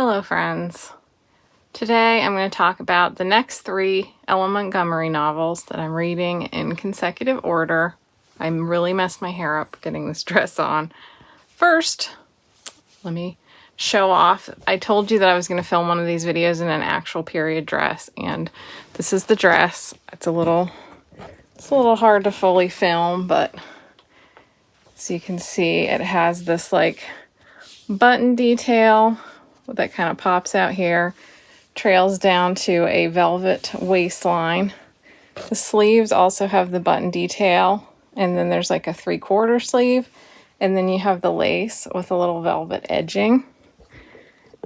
Hello friends. Today I'm going to talk about the next 3 Ella Montgomery novels that I'm reading in consecutive order. I really messed my hair up getting this dress on. First, let me show off. I told you that I was going to film one of these videos in an actual period dress, and this is the dress. It's a little hard to fully film, but as you can see, it has this like button detail that kind of pops out here, trails down to a velvet waistline. The sleeves also have the button detail, and then there's like a 3/4 sleeve, and then you have the lace with a little velvet edging.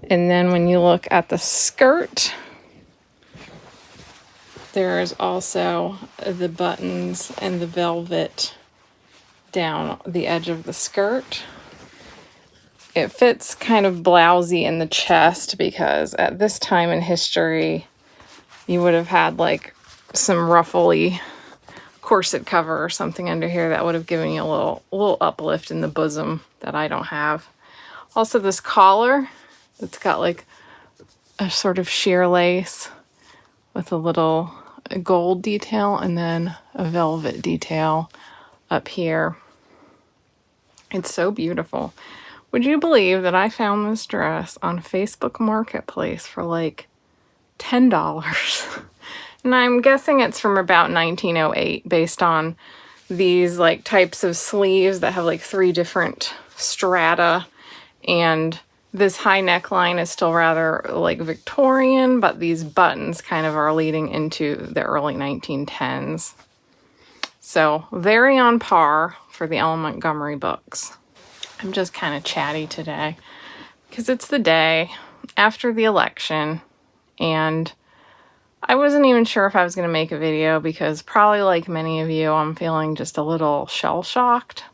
And then when you look at the skirt, there's also the buttons and the velvet down the edge of the skirt. It fits kind of blousy in the chest because at this time in history, you would have had like some ruffly corset cover or something under here that would have given you a little uplift in the bosom that I don't have. Also, this collar that's got like a sort of sheer lace with a little gold detail and then a velvet detail up here. It's so beautiful. Would you believe that I found this dress on Facebook Marketplace for like $10? And I'm guessing it's from about 1908 based on these like types of sleeves that have like 3 different strata, and this high neckline is still rather like Victorian, but these buttons kind of are leading into the early 1910s. So very on par for the Ella Montgomery books. I'm just kind of chatty today because it's the day after the election, and I wasn't even sure if I was going to make a video because probably like many of you, I'm feeling just a little shell-shocked.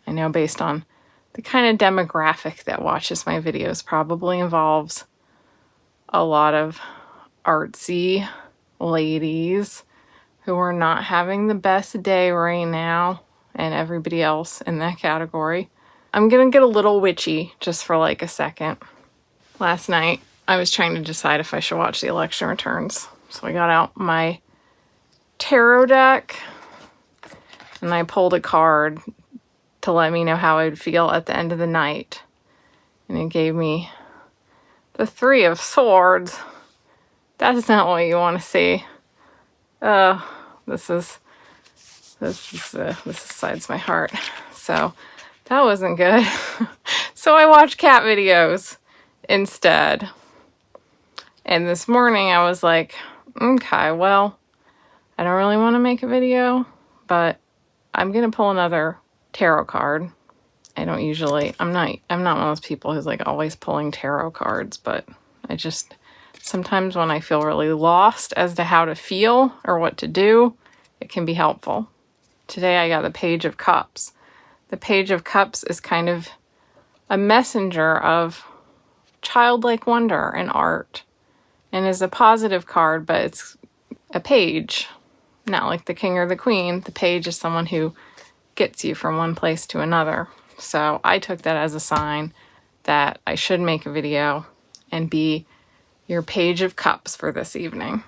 I know based on the kind of demographic that watches my videos probably involves a lot of artsy ladies who are not having the best day right now, and everybody else in that category. I'm gonna get a little witchy just for like a second. Last night, I was trying to decide if I should watch the election returns. So I got out my tarot deck and I pulled a card to let me know how I would feel at the end of the night. And it gave me the 3 of Swords. That's not what you want to see. This decides my heart. So that wasn't good. So I watched cat videos instead. And this morning I was like, okay, well, I don't really want to make a video, but I'm going to pull another tarot card. I'm not one of those people who's like always pulling tarot cards, but I just, sometimes when I feel really lost as to how to feel or what to do, it can be helpful. Today I got the Page of Cups. The Page of Cups is kind of a messenger of childlike wonder and art, and is a positive card, but it's a page, not like the king or the queen. The page is someone who gets you from one place to another. So I took that as a sign that I should make a video and be your Page of Cups for this evening.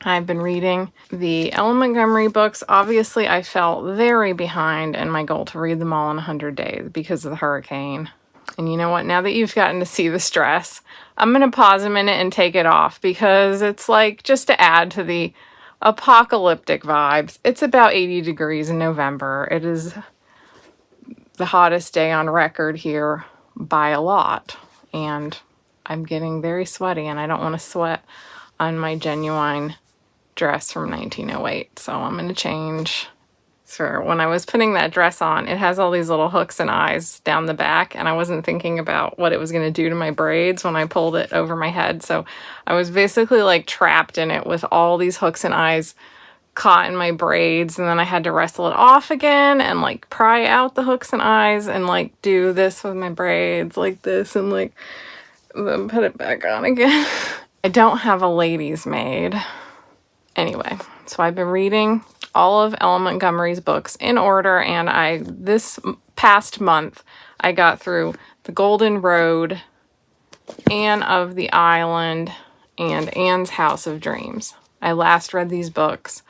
I've been reading the Ella Montgomery books. Obviously, I felt very behind in my goal to read them all in 100 days because of the hurricane. And you know what? Now that you've gotten to see this dress, I'm going to pause a minute and take it off because it's like just to add to the apocalyptic vibes. It's about 80 degrees in November. It is the hottest day on record here by a lot. And I'm getting very sweaty, and I don't want to sweat on my genuine dress from 1908, so I'm going to change. So when I was putting that dress on, it has all these little hooks and eyes down the back, and I wasn't thinking about what it was going to do to my braids when I pulled it over my head, so I was basically like trapped in it with all these hooks and eyes caught in my braids, and then I had to wrestle it off again and like pry out the hooks and eyes and like do this with my braids like this and like then put it back on again. I don't have a lady's maid. Anyway, so I've been reading all of Ella Montgomery's books in order, and this past month I got through The Golden Road, Anne of the Island, and Anne's House of Dreams. I last read these books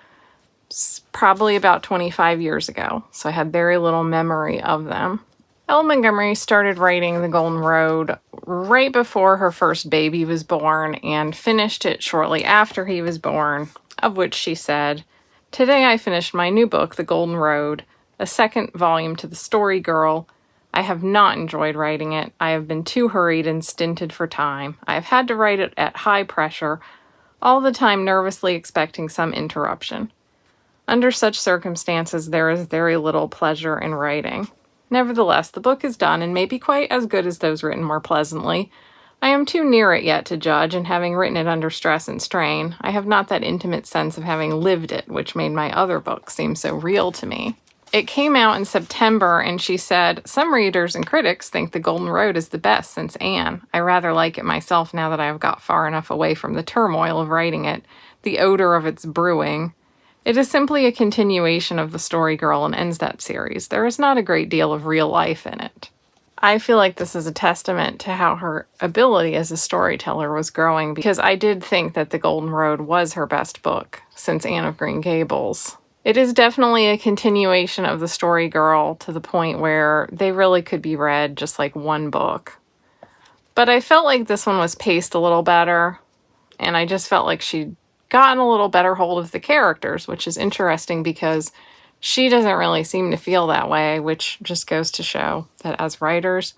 probably about 25 years ago, so I had very little memory of them. Ella Montgomery started writing The Golden Road right before her first baby was born and finished it shortly after he was born, of which she said, "Today I finished my new book, The Golden Road, a second volume to The Story Girl. I have not enjoyed writing it. I have been too hurried and stinted for time. I have had to write it at high pressure, all the time nervously expecting some interruption. Under such circumstances, there is very little pleasure in writing. Nevertheless, the book is done and may be quite as good as those written more pleasantly. I am too near it yet to judge, and having written it under stress and strain, I have not that intimate sense of having lived it, which made my other books seem so real to me." It came out in September, and she said, "Some readers and critics think The Golden Road is the best since Anne. I rather like it myself now that I have got far enough away from the turmoil of writing it, the odor of its brewing. It is simply a continuation of The Story Girl and ends that series. There is not a great deal of real life in it." I feel like this is a testament to how her ability as a storyteller was growing, because I did think that The Golden Road was her best book since Anne of Green Gables. It is definitely a continuation of The Story Girl to the point where they really could be read just like one book. But I felt like this one was paced a little better, and I just felt like she'd gotten a little better hold of the characters, which is interesting because she doesn't really seem to feel that way, which just goes to show that as writers,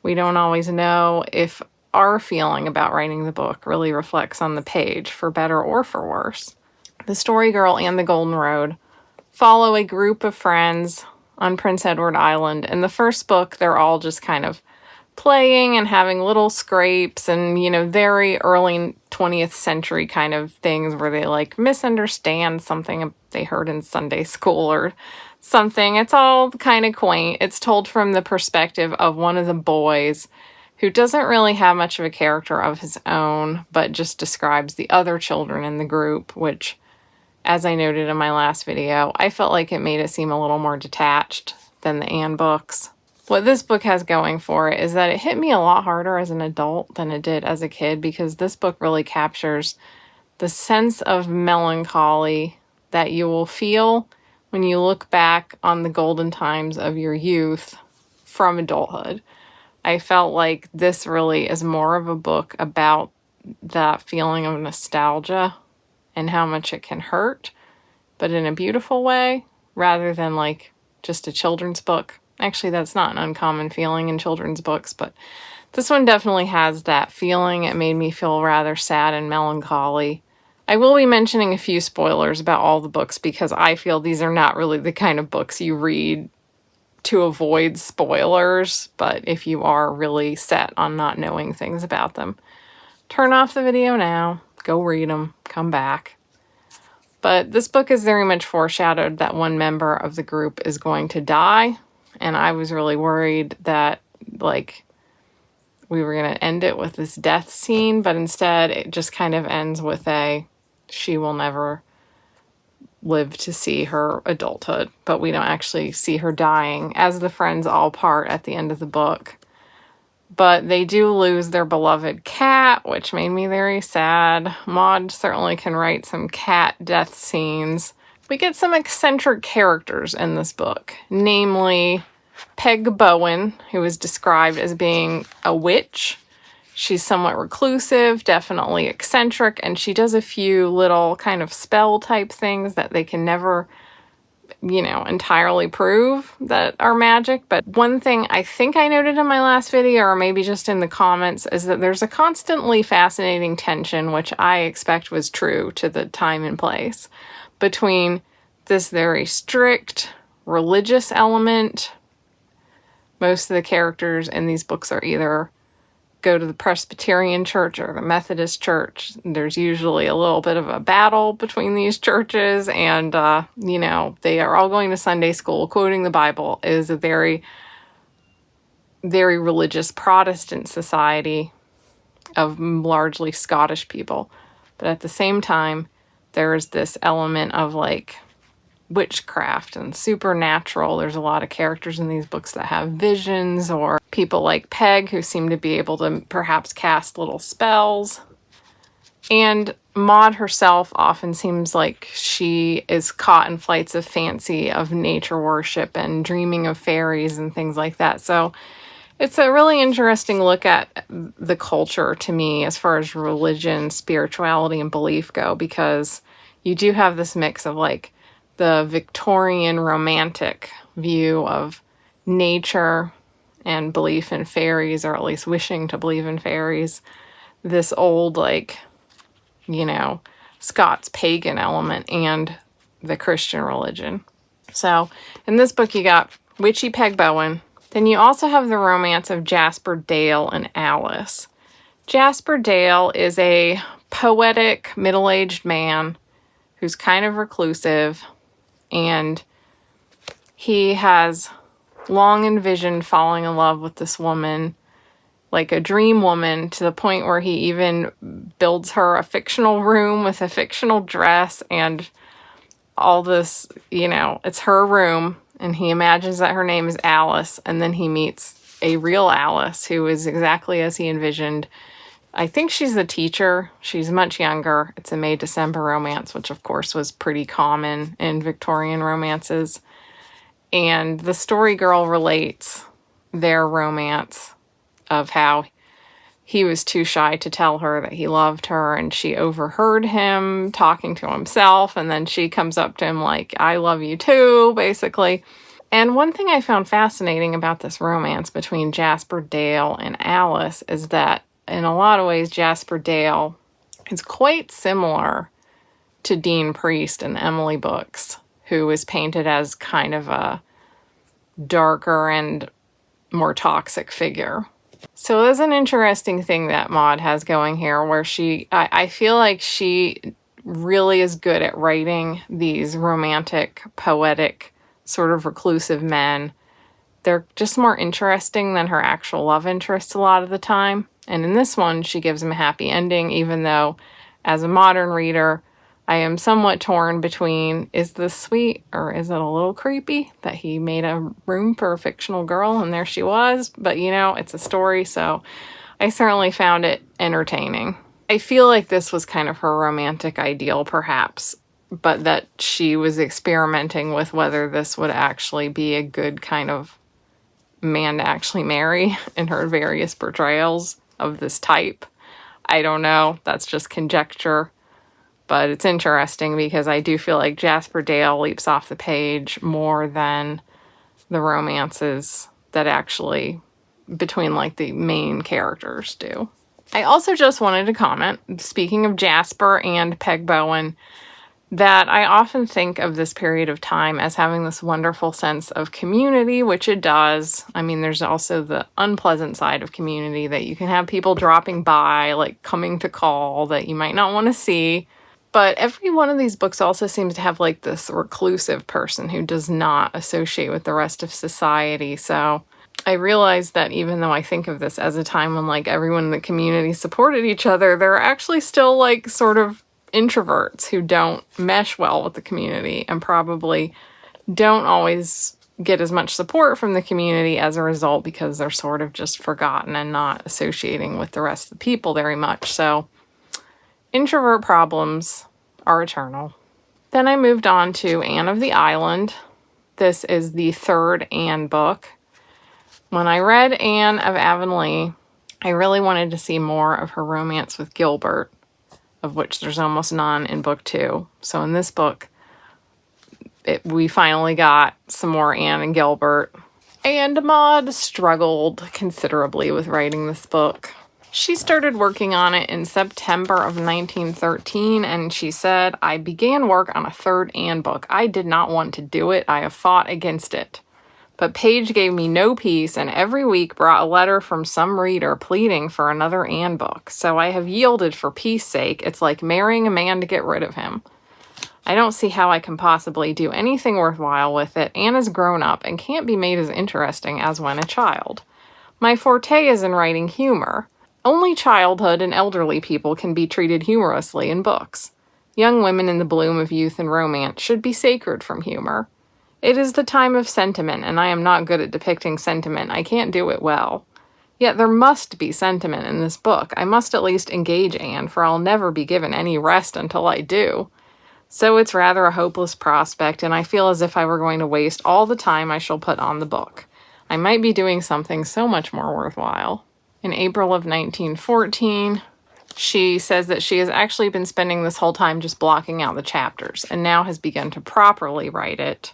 we don't always know if our feeling about writing the book really reflects on the page, for better or for worse. The Story Girl and The Golden Road follow a group of friends on Prince Edward Island. In the first book, they're all just kind of playing and having little scrapes and, very early 20th century kind of things where they misunderstand something they heard in Sunday school or something. It's all kind of quaint. It's told from the perspective of one of the boys who doesn't really have much of a character of his own, but just describes the other children in the group, which, as I noted in my last video, I felt like it made it seem a little more detached than the Anne books. What this book has going for it is that it hit me a lot harder as an adult than it did as a kid, because this book really captures the sense of melancholy that you will feel when you look back on the golden times of your youth from adulthood. I felt like this really is more of a book about that feeling of nostalgia and how much it can hurt, but in a beautiful way, rather than just a children's book. Actually, that's not an uncommon feeling in children's books, but this one definitely has that feeling. It made me feel rather sad and melancholy. I will be mentioning a few spoilers about all the books because I feel these are not really the kind of books you read to avoid spoilers, but if you are really set on not knowing things about them, turn off the video now, go read them, come back. But this book is very much foreshadowed that one member of the group is going to die. And I was really worried that, we were going to end it with this death scene, but instead it just kind of ends with she will never live to see her adulthood. But we don't actually see her dying, as the friends all part at the end of the book. But they do lose their beloved cat, which made me very sad. Maud certainly can write some cat death scenes. We get some eccentric characters in this book, namely Peg Bowen, who is described as being a witch. She's somewhat reclusive, definitely eccentric, and she does a few little kind of spell type things that they can never, entirely prove that are magic. But one thing I think I noted in my last video, or maybe just in the comments, is that there's a constantly fascinating tension, which I expect was true to the time and place, between this very strict religious element. Most of the characters in these books are either go to the Presbyterian church or the Methodist church. There's usually a little bit of a battle between these churches, and, they are all going to Sunday school, quoting the Bible. It is a very, very religious Protestant society of largely Scottish people. But at the same time, there is this element of witchcraft and supernatural. There's a lot of characters in these books that have visions, or people like Peg who seem to be able to perhaps cast little spells. And Maud herself often seems like she is caught in flights of fancy of nature worship and dreaming of fairies and things like that. So it's a really interesting look at the culture to me as far as religion, spirituality, and belief go, because you do have this mix of like the Victorian romantic view of nature and belief in fairies, or at least wishing to believe in fairies. This old, like, you know, Scots pagan element and the Christian religion. So in this book, you got witchy Peg Bowen. Then you also have the romance of Jasper Dale and Alice. Jasper Dale is a poetic, middle-aged man who's kind of reclusive, and he has long envisioned falling in love with this woman, like a dream woman, to the point where he even builds her a fictional room with a fictional dress and all this, you know, it's her room, and he imagines that her name is Alice, and then he meets a real Alice who is exactly as he envisioned. I think she's the teacher. She's much younger. It's a May-December romance, which of course was pretty common in Victorian romances. And the story girl relates their romance of how he was too shy to tell her that he loved her, and she overheard him talking to himself, and then she comes up to him like, I love you too, basically. And one thing I found fascinating about this romance between Jasper Dale and Alice is that in a lot of ways, Jasper Dale is quite similar to Dean Priest in the Emily books, who is painted as kind of a darker and more toxic figure. So there's an interesting thing that Maud has going here, where I feel like she really is good at writing these romantic, poetic, sort of reclusive men. They're just more interesting than her actual love interests a lot of the time. And in this one, she gives him a happy ending, even though as a modern reader, I am somewhat torn between, is this sweet or is it a little creepy that he made a room for a fictional girl and there she was? But, you know, it's a story, so I certainly found it entertaining. I feel like this was kind of her romantic ideal, perhaps, but that she was experimenting with whether this would actually be a good kind of man to actually marry in her various portrayals of this type. I don't know. That's just conjecture. But it's interesting because I do feel like Jasper Dale leaps off the page more than the romances that actually between like the main characters do. I also just wanted to comment, speaking of Jasper and Peg Bowen, that I often think of this period of time as having this wonderful sense of community, which it does. I mean, there's also the unpleasant side of community that you can have people dropping by, like coming to call that you might not want to see. But every one of these books also seems to have like this reclusive person who does not associate with the rest of society. So I realized that even though I think of this as a time when like everyone in the community supported each other, there are actually still like sort of introverts who don't mesh well with the community and probably don't always get as much support from the community as a result, because they're sort of just forgotten and not associating with the rest of the people very much. So introvert problems are eternal. Then I moved on to Anne of the Island. This is the third Anne book. When I read Anne of Avonlea, I really wanted to see more of her romance with Gilbert, of which there's almost none in book 2. So in this book, we finally got some more Anne and Gilbert. And Maud struggled considerably with writing this book. She started working on it in September of 1913, and she said, I began work on a third Anne book. I did not want to do it. I have fought against it. But Paige gave me no peace, and every week brought a letter from some reader pleading for another Anne book. So I have yielded for peace sake. It's like marrying a man to get rid of him. I don't see how I can possibly do anything worthwhile with it. Anne is grown up and can't be made as interesting as when a child. My forte is in writing humor. Only childhood and elderly people can be treated humorously in books. Young women in the bloom of youth and romance should be sacred from humor. It is the time of sentiment, and I am not good at depicting sentiment. I can't do it well. Yet there must be sentiment in this book. I must at least engage Anne, for I'll never be given any rest until I do. So it's rather a hopeless prospect, and I feel as if I were going to waste all the time I shall put on the book. I might be doing something so much more worthwhile. In April of 1914, she says that she has actually been spending this whole time just blocking out the chapters, and now has begun to properly write it.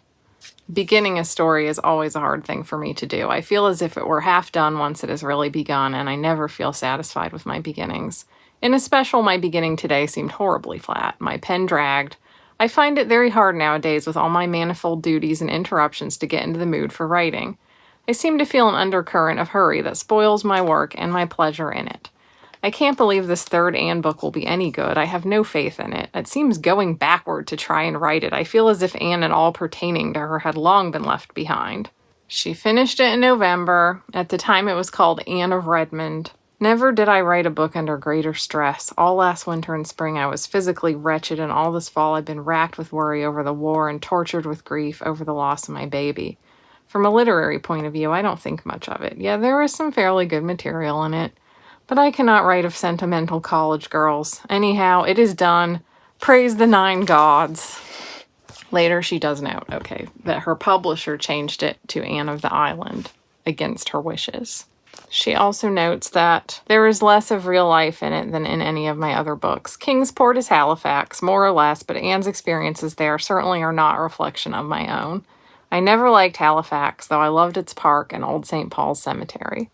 Beginning a story is always a hard thing for me to do. I feel as if it were half done once it has really begun, and I never feel satisfied with my beginnings. In especial, my beginning today seemed horribly flat. My pen dragged. I find it very hard nowadays with all my manifold duties and interruptions to get into the mood for writing. I seem to feel an undercurrent of hurry that spoils my work and my pleasure in it. I can't believe this third Anne book will be any good. I have no faith in it. It seems going backward to try and write it. I feel as if Anne and all pertaining to her had long been left behind. She finished it in November. At the time it was called Anne of Redmond. Never did I write a book under greater stress. All last winter and spring I was physically wretched, and all this fall I've been racked with worry over the war and tortured with grief over the loss of my baby. From a literary point of view, I don't think much of it. Yeah, there is some fairly good material in it. But I cannot write of sentimental college girls. Anyhow, it is done. Praise the 9 gods. Later, she does note, that her publisher changed it to Anne of the Island against her wishes. She also notes that there is less of real life in it than in any of my other books. Kingsport is Halifax, more or less, but Anne's experiences there certainly are not a reflection of my own. I never liked Halifax, though I loved its park and Old St. Paul's Cemetery.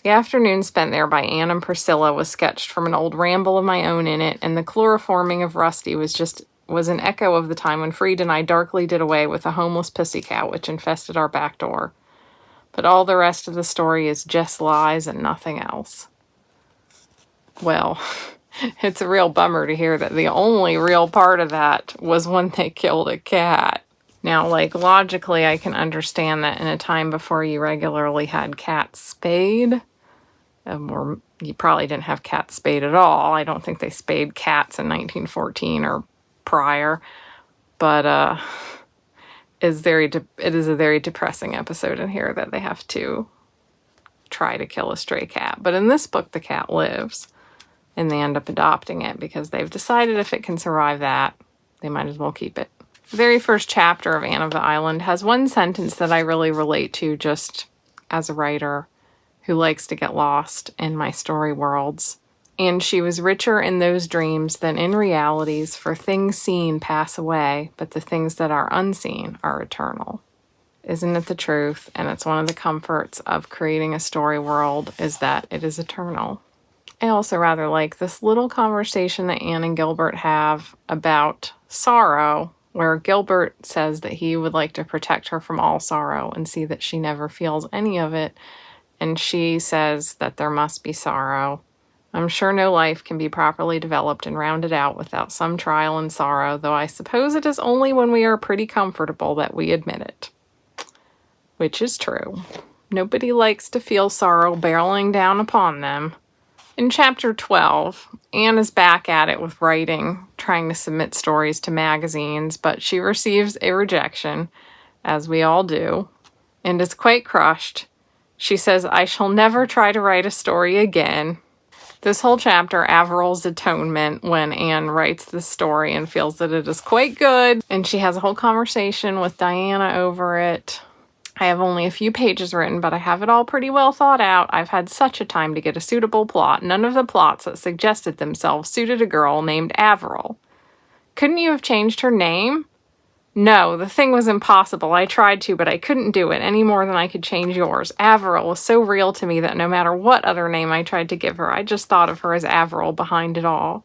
The afternoon spent there by Anne and Priscilla was sketched from an old ramble of my own in it, and the chloroforming of Rusty was an echo of the time when Freed and I darkly did away with a homeless pussy cat which infested our back door. But all the rest of the story is just lies and nothing else. Well, it's a real bummer to hear that the only real part of that was when they killed a cat. Now, logically, I can understand that in a time before you regularly had cats spayed, or you probably didn't have cats spayed at all. I don't think they spayed cats in 1914 or prior, but it is a very depressing episode in here that they have to try to kill a stray cat. But in this book, the cat lives, and they end up adopting it because they've decided if it can survive that, they might as well keep it. The very first chapter of Anne of the Island has one sentence that I really relate to just as a writer who likes to get lost in my story worlds. And she was richer in those dreams than in realities, for things seen pass away, but the things that are unseen are eternal. Isn't it the truth? And it's one of the comforts of creating a story world is that it is eternal. I also rather like this little conversation that Anne and Gilbert have about sorrow, where Gilbert says that he would like to protect her from all sorrow and see that she never feels any of it. And she says that there must be sorrow. I'm sure no life can be properly developed and rounded out without some trial and sorrow, though I suppose it is only when we are pretty comfortable that we admit it. Which is true. Nobody likes to feel sorrow barreling down upon them. In chapter 12, Anne is back at it with writing, trying to submit stories to magazines, but she receives a rejection, as we all do, and is quite crushed. She says, "I shall never try to write a story again." This whole chapter, Averil's atonement, when Anne writes this story and feels that it is quite good, and she has a whole conversation with Diana over it. I have only a few pages written, but I have it all pretty well thought out. I've had such a time to get a suitable plot. None of the plots that suggested themselves suited a girl named Averil. Couldn't you have changed her name? No, the thing was impossible. I tried to, but I couldn't do it any more than I could change yours. Averil was so real to me that no matter what other name I tried to give her, I just thought of her as Averil behind it all.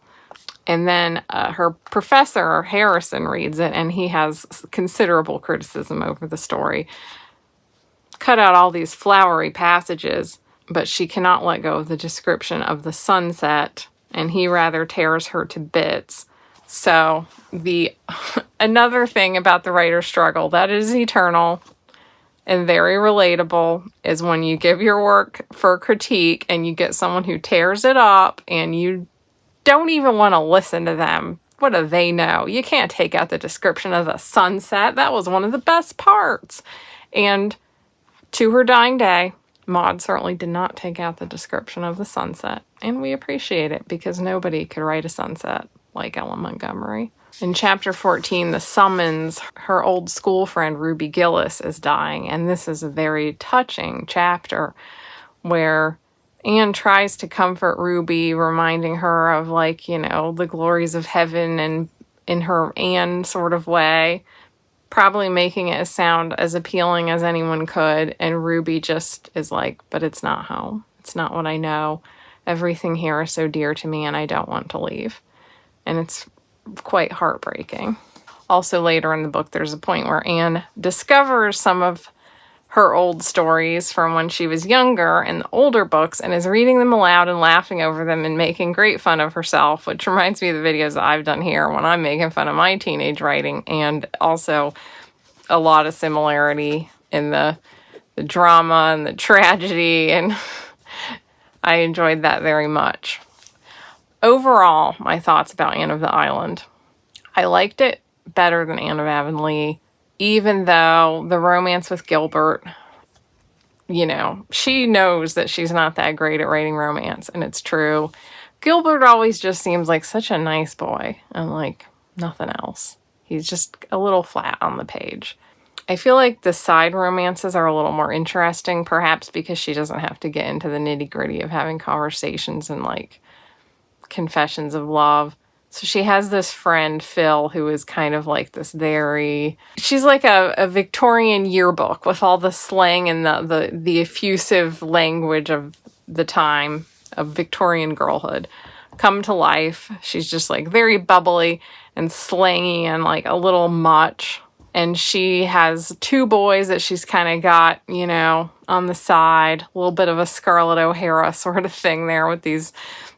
And then her professor, Harrison, reads it, and he has considerable criticism over the story. Cut out all these flowery passages, but she cannot let go of the description of the sunset, and he rather tears her to bits. So another thing about the writer's struggle that is eternal and very relatable is when you give your work for critique and you get someone who tears it up and you don't even want to listen to them. what do they know? You can't take out the description of the sunset. That was one of the best parts. And to her dying day, Maud certainly did not take out the description of the sunset. And we appreciate it because nobody could write a sunset like Ellen Montgomery. In chapter 14, the summons, her old school friend Ruby Gillis is dying. And this is a very touching chapter where Anne tries to comfort Ruby, reminding her of, like, you know, the glories of heaven, and in her Anne sort of way, probably making it sound as appealing as anyone could. And Ruby just is like, but it's not home. It's not what I know. Everything here is so dear to me and I don't want to leave. And it's quite heartbreaking. Also later in the book, there's a point where Anne discovers some of her old stories from when she was younger in the older books and is reading them aloud and laughing over them and making great fun of herself, which reminds me of the videos that I've done here when I'm making fun of my teenage writing, and also a lot of similarity in the drama and the tragedy, and I enjoyed that very much. Overall, my thoughts about Anne of the Island. I liked it better than Anne of Avonlea, even though the romance with Gilbert, you know, she knows that she's not that great at writing romance, and it's true. Gilbert always just seems like such a nice boy, and like nothing else. He's just a little flat on the page. I feel like the side romances are a little more interesting, perhaps because she doesn't have to get into the nitty-gritty of having conversations and like confessions of love. So she has this friend, Phil, who is kind of like this she's like a Victorian yearbook with all the slang and the effusive language of the time of Victorian girlhood come to life. She's just like very bubbly and slangy and like a little much. And she has two boys that she's kind of got, you know, on the side. A little bit of a Scarlett O'Hara sort of thing there with these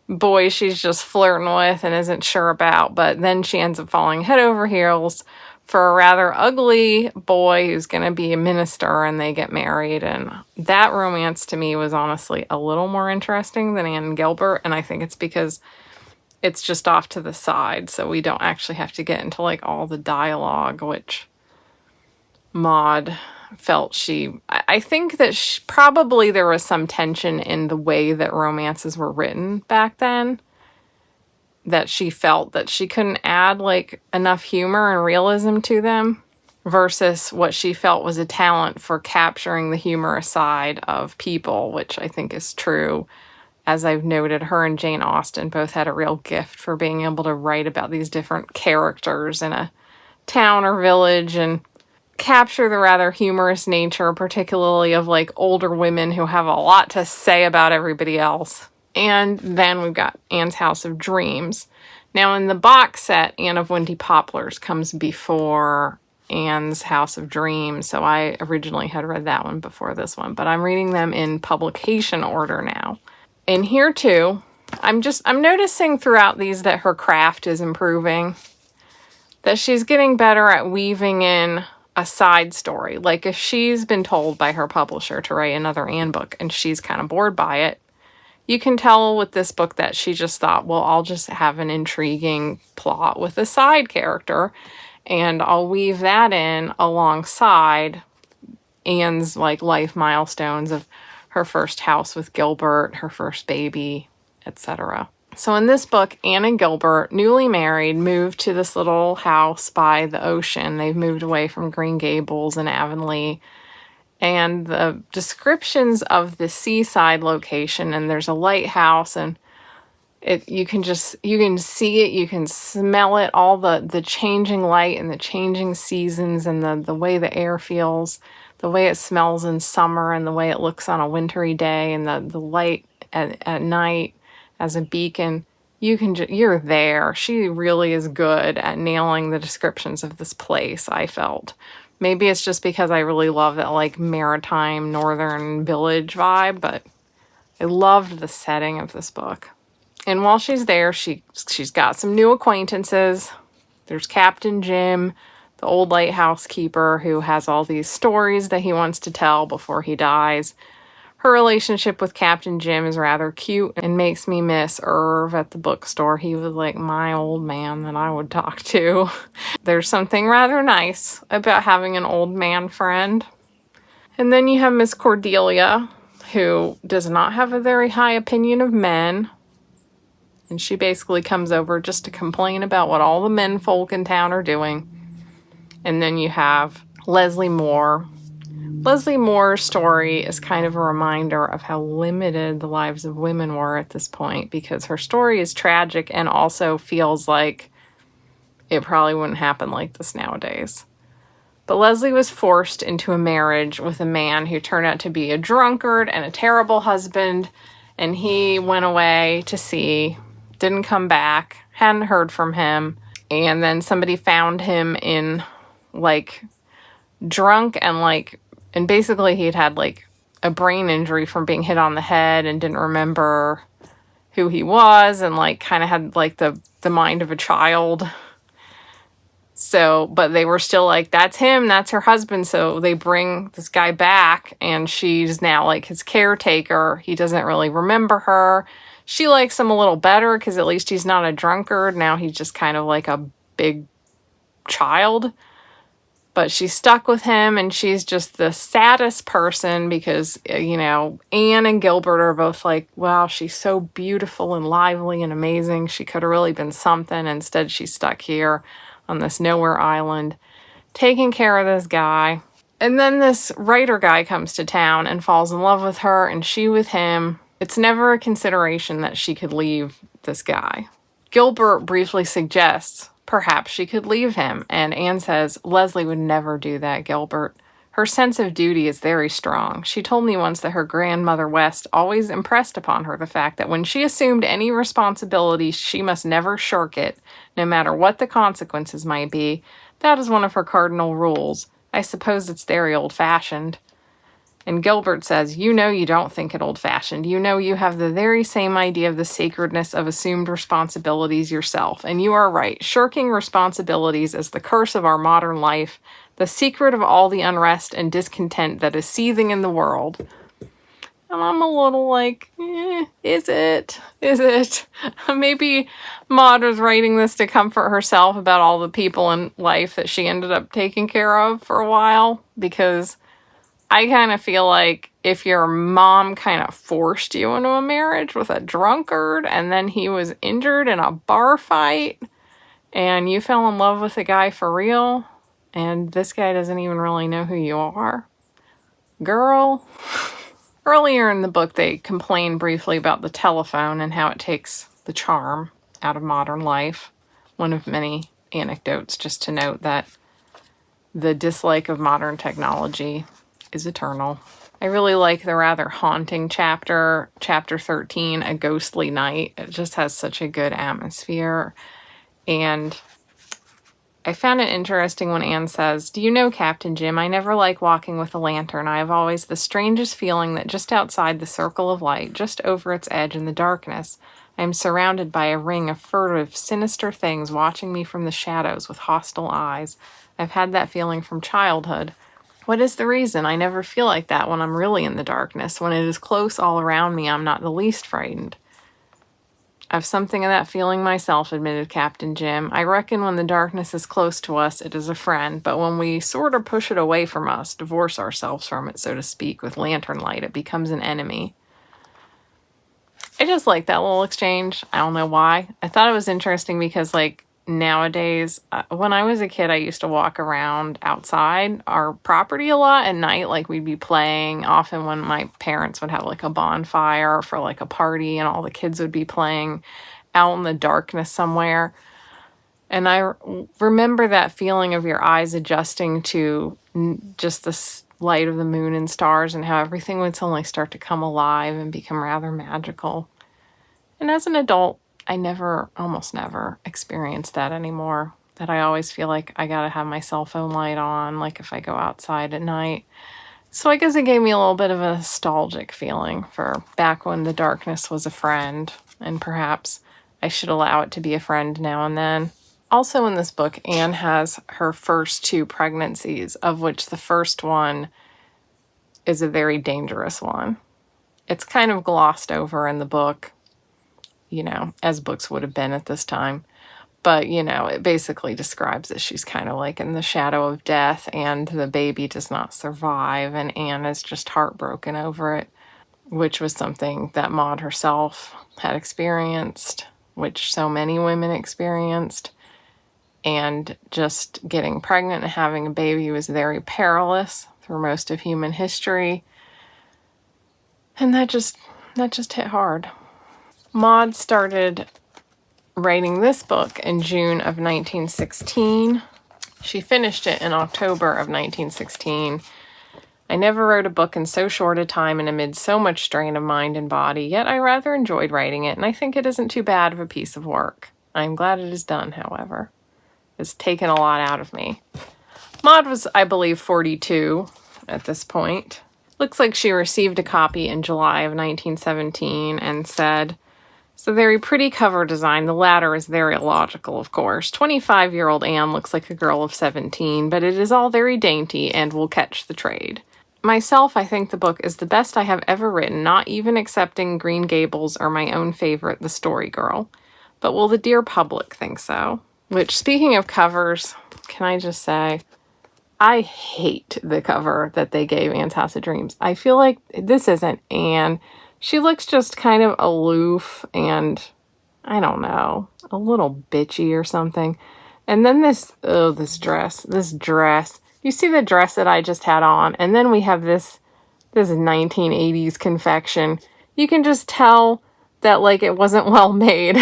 boys she's just flirting with and isn't sure about. But then she ends up falling head over heels for a rather ugly boy who's going to be a minister, and they get married. And that romance to me was honestly a little more interesting than Anne and Gilbert. And I think it's because it's just off to the side. So we don't actually have to get into like all the dialogue, which Maud felt I think that probably there was some tension in the way that romances were written back then, that she felt that she couldn't add like enough humor and realism to them versus what she felt was a talent for capturing the humorous side of people, which I think is true. As I've noted, her and Jane Austen both had a real gift for being able to write about these different characters in a town or village and capture the rather humorous nature, particularly of like older women who have a lot to say about everybody else. And then we've got Anne's House of Dreams. Now in the box set, Anne of Windy Poplars comes before Anne's House of Dreams. So I originally had read that one before this one, but I'm reading them in publication order now. And here too, I'm noticing throughout these that her craft is improving, that she's getting better at weaving in a side story. Like if she's been told by her publisher to write another Anne book and she's kind of bored by it, you can tell with this book that she just thought, well, I'll just have an intriguing plot with a side character and I'll weave that in alongside Anne's like life milestones of her first house with Gilbert, her first baby, etc. So in this book, Anne and Gilbert, newly married, moved to this little house by the ocean. They've moved away from Green Gables and Avonlea. And the descriptions of the seaside location, and there's a lighthouse, and you can see it, you can smell it, all the changing light and the changing seasons and the way the air feels, the way it smells in summer and the way it looks on a wintry day, and the light at night as a beacon. You're there. She really is good at nailing the descriptions of this place, I felt. Maybe it's just because I really love that like maritime northern village vibe, but I loved the setting of this book. And while she's there, she's got some new acquaintances. There's Captain Jim, the old lighthouse keeper who has all these stories that he wants to tell before he dies. Her relationship with Captain Jim is rather cute and makes me miss Irv at the bookstore. He was like my old man that I would talk to. There's something rather nice about having an old man friend. And then you have Miss Cordelia, who does not have a very high opinion of men. And she basically comes over just to complain about what all the men folk in town are doing. And then you have Leslie Moore. Leslie Moore's story is kind of a reminder of how limited the lives of women were at this point, because her story is tragic and also feels like it probably wouldn't happen like this nowadays. But Leslie was forced into a marriage with a man who turned out to be a drunkard and a terrible husband, and he went away to sea, didn't come back, hadn't heard from him, and then somebody found him in, like, drunk and basically he'd had, like, a brain injury from being hit on the head and didn't remember who he was and, like, kind of had, like, the mind of a child. So, but they were still like, that's him, that's her husband. So they bring this guy back and she's now, like, his caretaker. He doesn't really remember her. She likes him a little better because at least he's not a drunkard. Now he's just kind of like a big child. But she's stuck with him, and she's just the saddest person because, you know, Anne and Gilbert are both like, wow, she's so beautiful and lively and amazing. She could have really been something. Instead, she's stuck here on this nowhere island, taking care of this guy. And then this writer guy comes to town and falls in love with her, and she with him. It's never a consideration that she could leave this guy. Gilbert briefly suggests perhaps she could leave him, and Anne says, Leslie would never do that, Gilbert. Her sense of duty is very strong. She told me once that her grandmother West always impressed upon her the fact that when she assumed any responsibility, she must never shirk it, no matter what the consequences might be. That is one of her cardinal rules. I suppose it's very old-fashioned. And Gilbert says, you know you don't think it old-fashioned. You know you have the very same idea of the sacredness of assumed responsibilities yourself. And you are right. Shirking responsibilities is the curse of our modern life, the secret of all the unrest and discontent that is seething in the world. And I'm a little like, is it? Is it? Maybe Maud was writing this to comfort herself about all the people in life that she ended up taking care of for a while, because I kind of feel like if your mom kind of forced you into a marriage with a drunkard and then he was injured in a bar fight and you fell in love with a guy for real and this guy doesn't even really know who you are, girl. Earlier in the book, they complain briefly about the telephone and how it takes the charm out of modern life. One of many anecdotes just to note that the dislike of modern technology is eternal. I really like the rather haunting chapter 13, A Ghostly Night. It just has such a good atmosphere. And I found it interesting when Anne says, do you know, Captain Jim, I never like walking with a lantern. I have always the strangest feeling that just outside the circle of light, just over its edge in the darkness, I am surrounded by a ring of furtive, sinister things watching me from the shadows with hostile eyes. I've had that feeling from childhood. What is the reason? I never feel like that when I'm really in the darkness. When it is close all around me, I'm not the least frightened. I've something of that feeling myself, admitted Captain Jim. I reckon when the darkness is close to us, it is a friend, but when we sort of push it away from us, divorce ourselves from it, so to speak, with lantern light, it becomes an enemy. I just like that little exchange. I don't know why. I thought it was interesting because, like, nowadays, when I was a kid, I used to walk around outside our property a lot at night. Like, we'd be playing often when my parents would have like a bonfire for like a party and all the kids would be playing out in the darkness somewhere. And I remember that feeling of your eyes adjusting to just the light of the moon and stars and how everything would suddenly start to come alive and become rather magical. And as an adult, I almost never experienced that anymore. That I always feel like I gotta have my cell phone light on, like if I go outside at night. So I guess it gave me a little bit of a nostalgic feeling for back when the darkness was a friend, and perhaps I should allow it to be a friend now and then. Also in this book, Anne has her first 2 pregnancies, of which the first one is a very dangerous one. It's kind of glossed over in the book, you know, as books would have been at this time. But, you know, it basically describes that she's kind of like in the shadow of death and the baby does not survive, and Anne is just heartbroken over it, which was something that Maud herself had experienced, which so many women experienced. And just getting pregnant and having a baby was very perilous for most of human history. And that just hit hard. Maud started writing this book in June of 1916. She finished it in October of 1916. I never wrote a book in so short a time and amid so much strain of mind and body, yet I rather enjoyed writing it, and I think it isn't too bad of a piece of work. I am glad it is done, however. It's taken a lot out of me. Maud was, I believe, 42 at this point. Looks like she received a copy in July of 1917 and said, "It's a very pretty cover design. The latter is very illogical, of course. 25-year-old Anne looks like a girl of 17, but it is all very dainty and will catch the trade. Myself, I think the book is the best I have ever written, not even excepting Green Gables or my own favorite, The Story Girl. But will the dear public think so?" Which, speaking of covers, can I just say, I hate the cover that they gave Anne's House of Dreams. I feel like this isn't Anne. She looks just kind of aloof and, I don't know, a little bitchy or something. And then this dress. You see the dress that I just had on, and then we have this 1980s confection. You can just tell that, like, it wasn't well made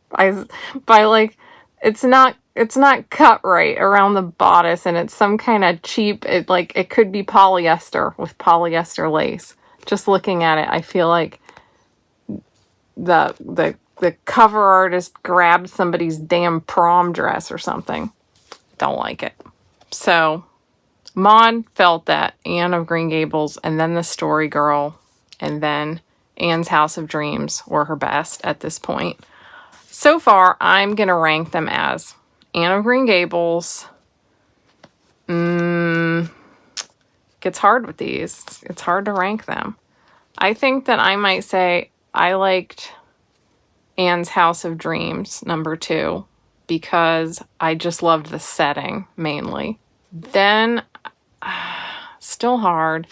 by like, it's not cut right around the bodice, and it's some kind of cheap, it could be polyester with polyester lace. Just looking at it, I feel like the cover artist grabbed somebody's damn prom dress or something. Don't like it. So Maud felt that Anne of Green Gables and then The Story Girl and then Anne's House of Dreams were her best at this point. So far, I'm going to rank them as Anne of Green Gables. Gets hard with these. It's hard to rank them. I think that I might say I liked Anne's House of Dreams, number 2, because I just loved the setting, mainly. Then, still hard.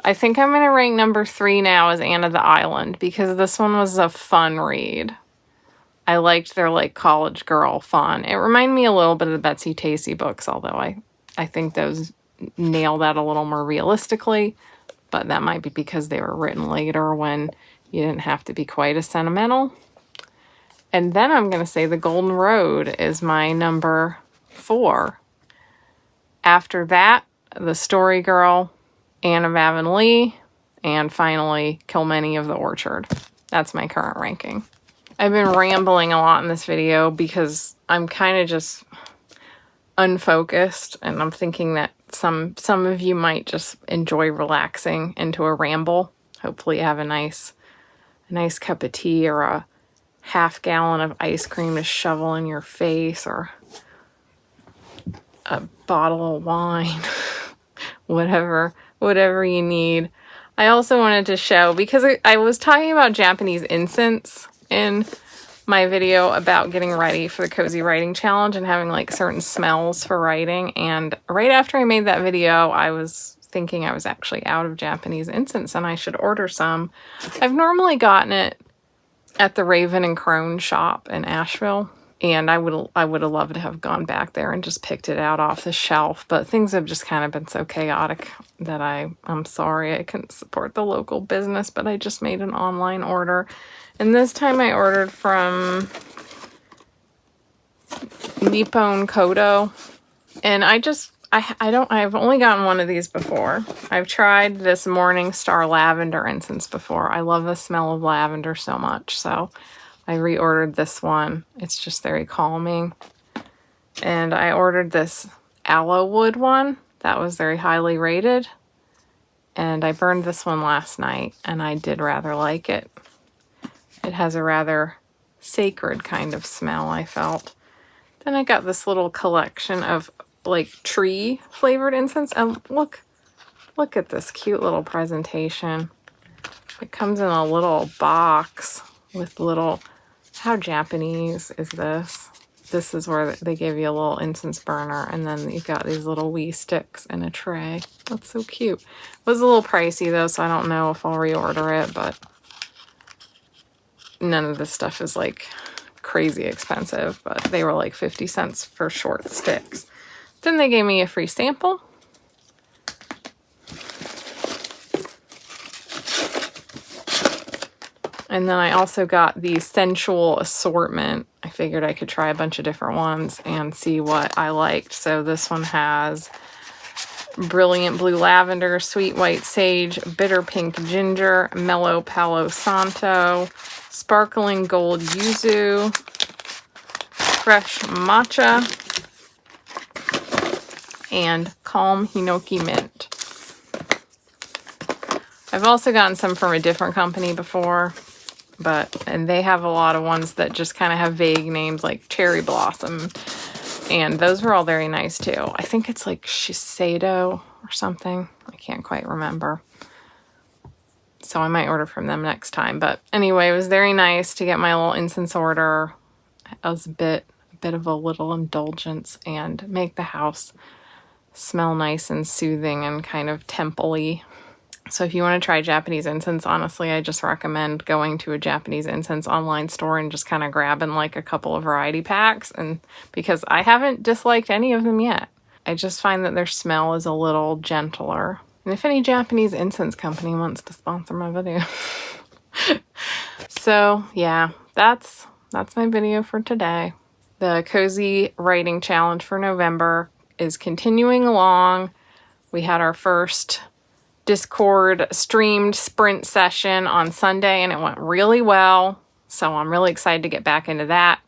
I think I'm going to rank number 3 now as Anne of the Island, because this one was a fun read. I liked their, like, college girl fun. It reminded me a little bit of the Betsy Tacy books, although I think those nail that a little more realistically, but that might be because they were written later when you didn't have to be quite as sentimental. And then I'm going to say The Golden Road is my number 4. After that, The Story Girl, Anne of Avonlea, and finally, Kilmeny of the Orchard. That's my current ranking. I've been rambling a lot in this video because I'm kind of just unfocused, and I'm thinking that some of you might just enjoy relaxing into a ramble. Hopefully you have a nice cup of tea or a half gallon of ice cream to shovel in your face, or a bottle of wine, whatever you need. I also wanted to show, because I was talking about Japanese incense in my video about getting ready for the Cozy Writing Challenge and having, like, certain smells for writing, and right after I made that video, I was thinking I was actually out of Japanese incense and I should order some. I've normally gotten it at the Raven and Crone shop in Asheville, and I would have loved to have gone back there and just picked it out off the shelf, but things have just kind of been so chaotic that I'm sorry I couldn't support the local business, but I just made an online order. And this time I ordered from Nippon Kodo, and I've only gotten one of these before. I've tried this Morning Star Lavender Incense before. I love the smell of lavender so much, so I reordered this one. It's just very calming. And I ordered this aloe wood one that was very highly rated, and I burned this one last night, and I did rather like it. It has a rather sacred kind of smell, I felt. Then I got this little collection of, like, tree flavored incense, and look at this cute little presentation. It comes in a little box with little, how Japanese is this? This is where they give you a little incense burner, and then you've got these little wee sticks in a tray. That's so cute. It was a little pricey though, so I don't know if I'll reorder it, but none of this stuff is like crazy expensive, but they were like 50 cents for short sticks. Then they gave me a free sample. And then I also got the sensual assortment. I figured I could try a bunch of different ones and see what I liked. So this one has brilliant blue lavender, sweet white sage, bitter pink ginger, mellow palo santo, sparkling gold yuzu, fresh matcha, and calm hinoki mint. I've also gotten some from a different company before, and they have a lot of ones that just kind of have vague names like cherry blossom, and those were all very nice too. I think it's like Shiseido or something. I can't quite remember. So I might order from them next time. But anyway, it was very nice to get my little incense order. It was a bit of a little indulgence and make the house smell nice and soothing and kind of temple-y. So if you want to try Japanese incense, honestly, I just recommend going to a Japanese incense online store and just kind of grabbing like a couple of variety packs, and because I haven't disliked any of them yet. I just find that their smell is a little gentler. And if any Japanese incense company wants to sponsor my video. So yeah, that's my video for today. The Cozy Writing Challenge for November is continuing along. We had our first Discord streamed sprint session on Sunday and it went really well. So I'm really excited to get back into that.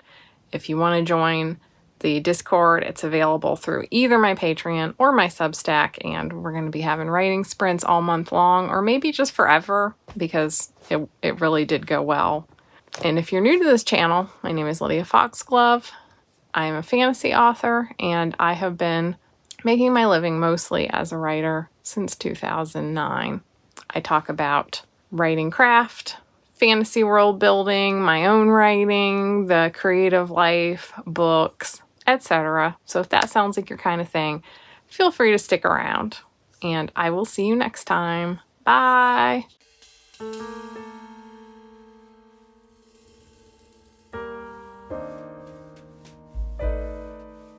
If you want to join the Discord, it's available through either my Patreon or my Substack, and we're going to be having writing sprints all month long, or maybe just forever, because it really did go well. And if you're new to this channel, my name is Lydia Foxglove. I am a fantasy author, and I have been making my living mostly as a writer since 2009. I talk about writing craft, fantasy world building, my own writing, the creative life, books, etc. So if that sounds like your kind of thing, feel free to stick around. And I will see you next time. Bye!